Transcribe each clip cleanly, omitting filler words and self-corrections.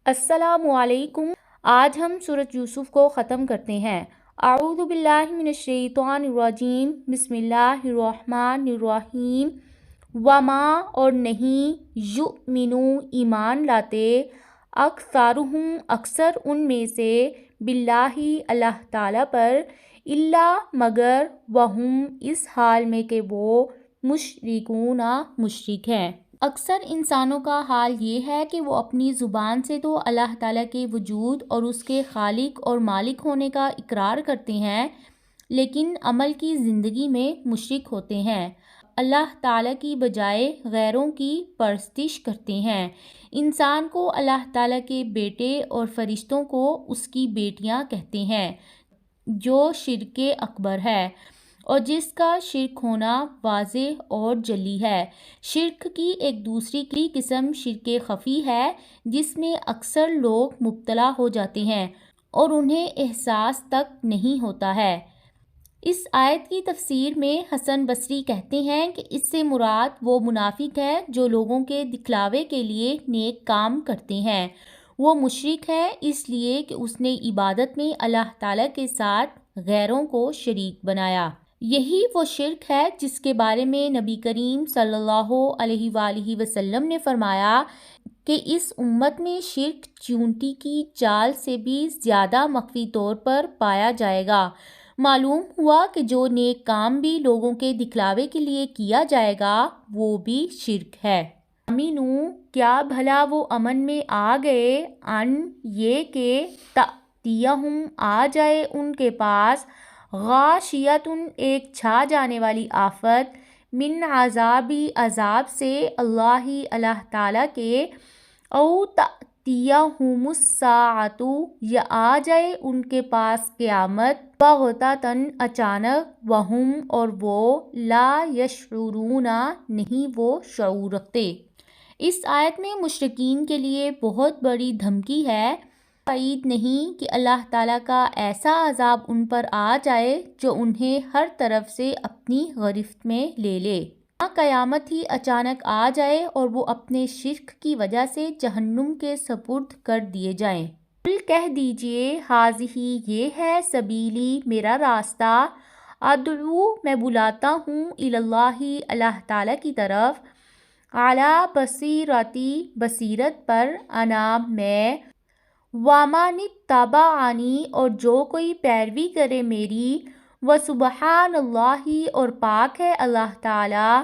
السلام علیکم۔ آج ہم سورۃ یوسف کو ختم کرتے ہیں۔ اعوذ باللہ من الشیطان الرجیم، بسم اللہ الرحمن الرحیم۔ وما اور نہیں یؤمنون ایمان لاتے، اکثرہم اکثر ان میں سے، باللہ اللہ تعالیٰ پر، الا مگر، وہم اس حال میں کہ وہ، مشرکون مشرک ہیں۔ اکثر انسانوں کا حال یہ ہے کہ وہ اپنی زبان سے تو اللہ تعالیٰ کے وجود اور اس کے خالق اور مالک ہونے کا اقرار کرتے ہیں، لیکن عمل کی زندگی میں مشرک ہوتے ہیں، اللہ تعالیٰ کی بجائے غیروں کی پرستش کرتے ہیں۔ انسان کو اللہ تعالیٰ کے بیٹے اور فرشتوں کو اس کی بیٹیاں کہتے ہیں، جو شرک اکبر ہے، اور جس کا شرک ہونا واضح اور جلی ہے۔ شرک کی ایک دوسری قسم شرک خفی ہے، جس میں اکثر لوگ مبتلا ہو جاتے ہیں اور انہیں احساس تک نہیں ہوتا ہے۔ اس آیت کی تفسیر میں حسن بصری کہتے ہیں کہ اس سے مراد وہ منافق ہے جو لوگوں کے دکھلاوے کے لیے نیک کام کرتے ہیں۔ وہ مشرک ہے اس لیے کہ اس نے عبادت میں اللہ تعالیٰ کے ساتھ غیروں کو شریک بنایا۔ یہی وہ شرک ہے جس کے بارے میں نبی کریم صلی اللہ علیہ وآلہ وسلم نے فرمایا کہ اس امت میں شرک چیونٹی کی چال سے بھی زیادہ مخفی طور پر پایا جائے گا۔ معلوم ہوا کہ جو نیک کام بھی لوگوں کے دکھلاوے کے لیے کیا جائے گا وہ بھی شرک ہے۔ امینو کیا بھلا وہ امن میں آ گئے، ان یہ کہ تأتیہم آ جائے ان کے پاس، غاشیۃ ایک چھا جانے والی آفت، من عذاب سے، اللہ تعالیٰ کے، او تأتیہم الساعۃ یا آ جائے ان کے پاس قیامت، بغتۃ اچانک، وہم اور وہ، لا یشعرون نہیں وہ شعور رکھتے۔ اس آیت میں مشرکین کے لیے بہت بڑی دھمکی ہے۔ بعید نہیں کہ اللہ تعالیٰ کا ایسا عذاب ان پر آ جائے جو انہیں ہر طرف سے اپنی گرفت میں لے لے۔ قیامت ہی اچانک آ جائے اور وہ اپنے شرک کی وجہ سے جہنم کے سپرد کر دیے جائیں۔ قل کہہ دیجئے، ھذہ یہ ہے، سبیلی میرا راستہ، ادعو میں بلاتا ہوں، اللہ اللہ تعالیٰ کی طرف، علی بصیرتی بصیرت پر، انا میں، ومن اتبعنی اور جو کوئی پیروی کرے میری، وسبحان اللہ اور پاک ہے اللہ تعالیٰ،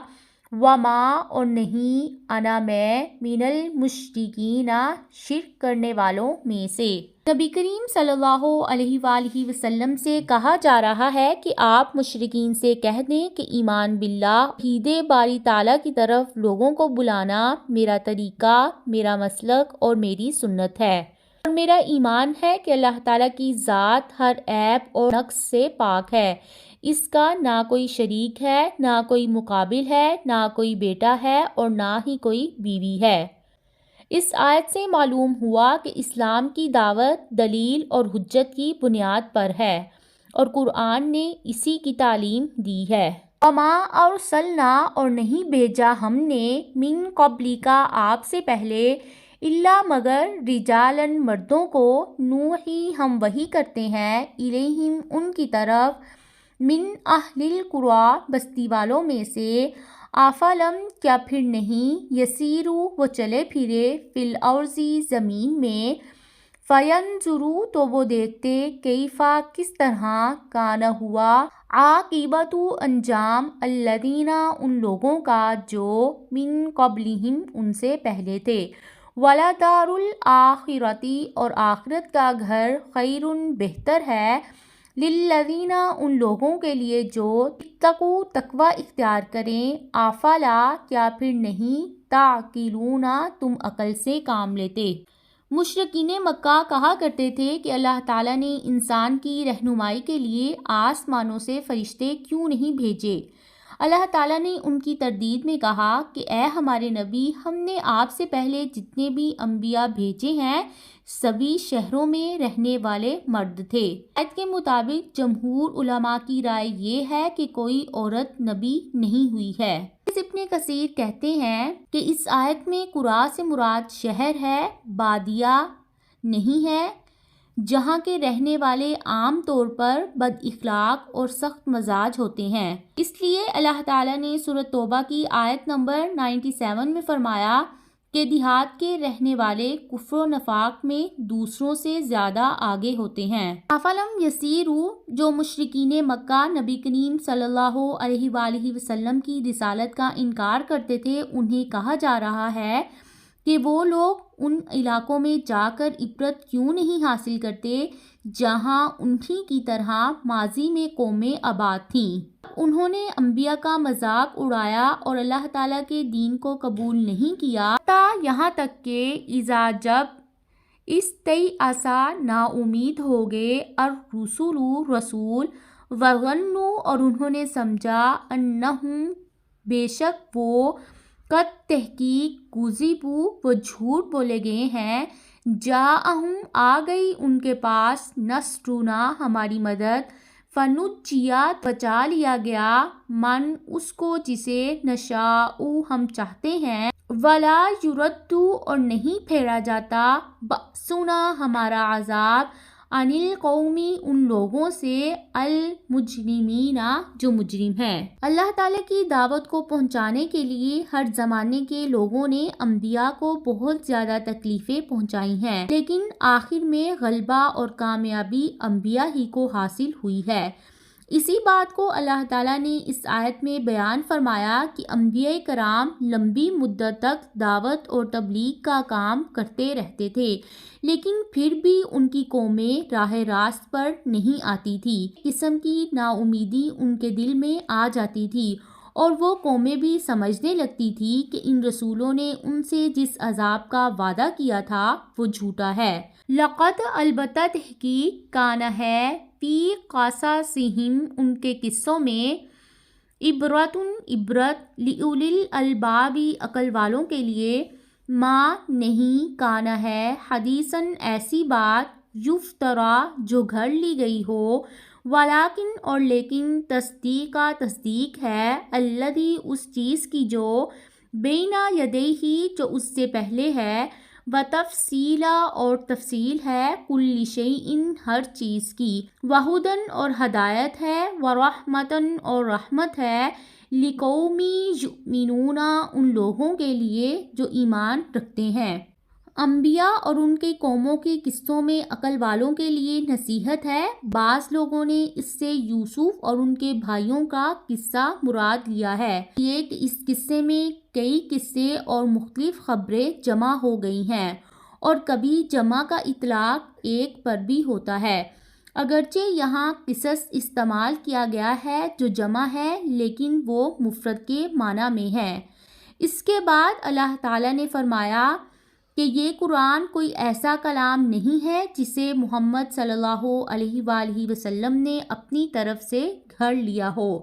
وما اور نہیں، انا میں، من المشرکین شرک کرنے والوں میں سے۔ نبی کریم صلی اللہ علیہ وآلہ وسلم سے کہا جا رہا ہے کہ آپ مشرکین سے کہہ دیں کہ ایمان باللہ، توحید باری تعالیٰ کی طرف لوگوں کو بلانا میرا طریقہ، میرا مسلک اور میری سنت ہے، اور میرا ایمان ہے کہ اللہ تعالیٰ کی ذات ہر عیب اور نقص سے پاک ہے، اس کا نہ کوئی شریک ہے، نہ کوئی مقابل ہے، نہ کوئی بیٹا ہے اور نہ ہی کوئی بیوی ہے۔ اس آیت سے معلوم ہوا کہ اسلام کی دعوت دلیل اور حجت کی بنیاد پر ہے، اور قرآن نے اسی کی تعلیم دی ہے۔ وما ارسلنا اور نہیں بھیجا ہم نے، من قبلک آپ سے پہلے، الا مگر، رجالاً مردوں کو، نوحی ہم وحی کرتے ہیں، الیہم ان کی طرف، من اہل القری بستی والوں میں سے، افلم کیا پھر نہیں، یسیروا وہ چلے پھرے، فی الارض زمین میں، فینظروا تو وہ دیکھتے، کیفا کس طرح، کان ہوا، عاقبۃ انجام، الذین ان لوگوں کا جو، من قبلہم ان سے پہلے تھے، ولدار الآخرۃ اور آخرت کا گھر، خیر بہتر ہے، للذین ان لوگوں کے لیے جو، اتقوا تقوی اختیار کریں، افلا کیا پھر نہیں، تعقلون تم عقل سے کام لیتے۔ مشرکین مکہ کہا کرتے تھے کہ اللہ تعالیٰ نے انسان کی رہنمائی کے لیے آسمانوں سے فرشتے کیوں نہیں بھیجے؟ اللہ تعالیٰ نے ان کی تردید میں کہا کہ اے ہمارے نبی، ہم نے آپ سے پہلے جتنے بھی انبیاء بھیجے ہیں سبھی شہروں میں رہنے والے مرد تھے۔ آیت کے مطابق جمہور علماء کی رائے یہ ہے کہ کوئی عورت نبی نہیں ہوئی ہے۔ ابن کثیر کہتے ہیں کہ اس آیت میں قریٰ سے مراد شہر ہے، بادیہ نہیں ہے جہاں کے رہنے والے عام طور پر بد اخلاق اور سخت مزاج ہوتے ہیں۔ اس لیے اللہ تعالیٰ نے سورۃ توبہ کی آیت نمبر 97 میں فرمایا کہ دیہات کے رہنے والے کفر و نفاق میں دوسروں سے زیادہ آگے ہوتے ہیں۔ افلم یسیروا، جو مشرکین مکہ نبی کریم صلی اللہ علیہ وآلہ وسلم کی رسالت کا انکار کرتے تھے، انہیں کہا جا رہا ہے کہ وہ لوگ ان علاقوں میں جا کر عبرت کیوں نہیں حاصل کرتے جہاں انہی کی طرح ماضی میں قومیں آباد تھیں۔ انہوں نے انبیاء کا مذاق اڑایا اور اللہ تعالیٰ کے دین کو قبول نہیں کیا، یہاں تک کہ اذا جب استیأسا نا امید ہو گئے الرسول رسول وظنوا اور انہوں نے سمجھا انہم بے شک وہ قد تحقیق کذبوا وہ جھوٹ بولے گئے ہیں، جاءہم آ گئی ان کے پاس نصرنا ہماری مدد، فنجیت بچا لیا گیا من اس کو جسے نشاء ہم چاہتے ہیں، ولا یرد اور نہیں پھیرا جاتا بأسنا ہمارا عذاب عن القوم ان لوگوں سے المجرمین جو مجرم ہیں۔ اللہ تعالیٰ کی دعوت کو پہنچانے کے لیے ہر زمانے کے لوگوں نے انبیاء کو بہت زیادہ تکلیفیں پہنچائی ہیں، لیکن آخر میں غلبہ اور کامیابی انبیاء ہی کو حاصل ہوئی ہے۔ اسی بات کو اللہ تعالیٰ نے اس آیت میں بیان فرمایا کہ انبیاء کرام لمبی مدت تک دعوت اور تبلیغ کا کام کرتے رہتے تھے، لیکن پھر بھی ان کی قومیں راہ راست پر نہیں آتی تھی۔ قسم کی نا امیدی ان کے دل میں آ جاتی تھی اور وہ قومیں بھی سمجھنے لگتی تھی کہ ان رسولوں نے ان سے جس عذاب کا وعدہ کیا تھا وہ جھوٹا ہے۔ لقد البتہ تحقیق کان ہے فی قصصہم ان کے قصوں میں عبرت لأولی الالباب عقل والوں کے لیے، ما نہیں کانا ہے حدیثاً ایسی بات یفترا جو گھڑ لی گئی ہو، ولیکن اور لیکن تصدیق ہے الذی اس چیز کی جو بین یدیہ جو اس سے پہلے ہے، وتفصیلا اور تفصیل ہے کل شیء ہر چیز کی، وہدی اور ہدایت ہے، ورحمۃ اور رحمت ہے، لقوم یؤمنون ان لوگوں کے لیے جو ایمان رکھتے ہیں۔ انبیاء اور ان کے قوموں کی قصوں میں عقل والوں کے لیے نصیحت ہے۔ بعض لوگوں نے اس سے یوسف اور ان کے بھائیوں کا قصہ مراد لیا ہے، یہ کہ اس قصے میں کئی قصے اور مختلف خبریں جمع ہو گئی ہیں، اور کبھی جمع کا اطلاق ایک پر بھی ہوتا ہے، اگرچہ یہاں قصص استعمال کیا گیا ہے جو جمع ہے لیکن وہ مفرد کے معنی میں ہے۔ اس کے بعد اللہ تعالیٰ نے فرمایا کہ یہ قرآن کوئی ایسا کلام نہیں ہے جسے محمد صلی اللہ علیہ وآلہ وسلم نے اپنی طرف سے گھڑ لیا ہو۔